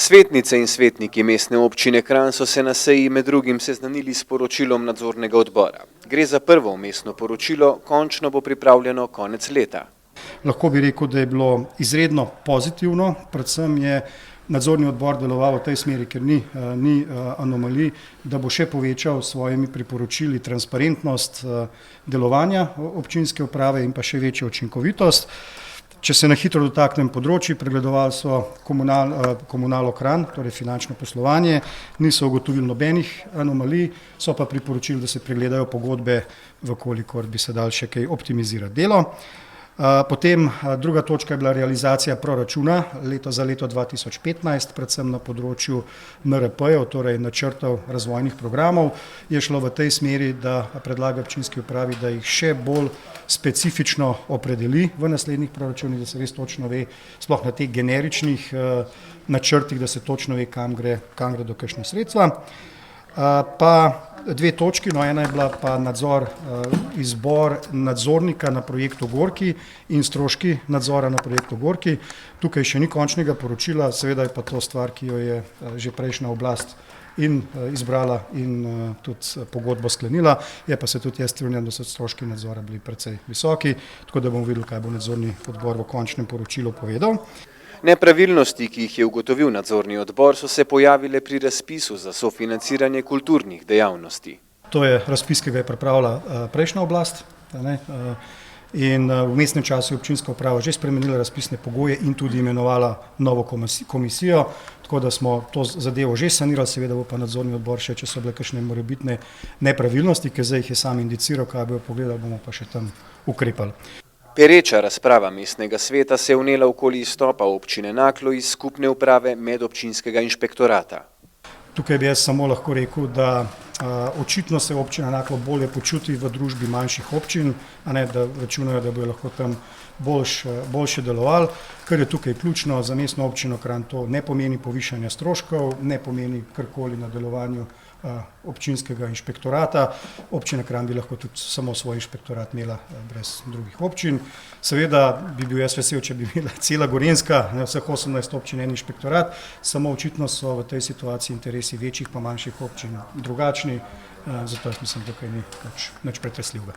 Svetnice in svetniki mestne občine Kranj so se na seji med drugim seznanili s poročilom nadzornega odbora. Gre za prvo vmesno poročilo, končno bo pripravljeno konec leta. Lahko bi rekel, da je bilo izredno pozitivno, predvsem je nadzorni odbor deloval v tej smeri, ker ni anomalij, da bo še povečal s svojimi priporočili transparentnost delovanja občinske uprave in pa še večjo učinkovitost. Če se na hitro dotaknem področji, pregledovali so komunalo Kranj, torej finančno poslovanje, niso ugotovili nobenih anomalij, so pa priporočili, da se pregledajo pogodbe, vkolikor bi se dalo še kaj optimizirati delo. Potem druga točka je bila realizacija proračuna za leto 2015, predvsem na področju NRP-jev, torej načrtov razvojnih programov. Je šlo v tej smeri, da predlaga občinski upravi, da jih še bolj specifično opredeli v naslednjih proračunih, da se res točno ve, sploh na teh generičnih načrtih, da se točno ve, kam gredo kakšna sredstva. Pa dve točki, ena je bila pa izbor nadzornika na projektu Gorki in stroški nadzora na projektu Gorki. Tukaj še ni končnega poročila, seveda je pa to stvar, ki jo je že prejšnja oblast in izbrala in tudi pogodbo sklenila, je pa se tudi jaz strinjam, da so stroški nadzora bili precej visoki, tako da bomo videli, kaj bo nadzorni odbor v končnem poročilu povedal. Nepravilnosti, ki jih je ugotovil nadzorni odbor, so se pojavile pri razpisu za sofinanciranje kulturnih dejavnosti. To je razpis, ki ga je pripravila prejšnja oblast, in v vmesnem času je občinska uprava že spremenila razpisne pogoje in tudi imenovala novo komisijo, tako da smo to zadevo že sanirali, seveda bo pa nadzorni odbor še, če so bile kakšne morebitne nepravilnosti, ki zdaj jih je sam indiciral, kaj bojo pogledali, bomo pa še tam ukrepali. Pereča razprava mestnega sveta se je vnela okoli izstopa občine Naklo iz skupne uprave medobčinskega inšpektorata. Tukaj bi jaz samo lahko rekel, da očitno se občina Naklo bolje počuti v družbi manjših občin, da računajo, da bojo lahko tam boljše delovali, kar je tukaj ključno za mestno občino Kranj. To ne pomeni povišanja stroškov, ne pomeni karkoli na delovanju občinskega inšpektorata. Občina Kranj bi lahko tudi samo svoj inšpektorat imela brez drugih občin. Seveda bi bil jaz vesel, če bi imela cela Gorenjska, vseh 18 občin en inšpektorat, samo očitno so v tej situaciji interesi večjih pa manjših občin drugačni, zato jaz mislim, da tukaj ni nič pretresljivega.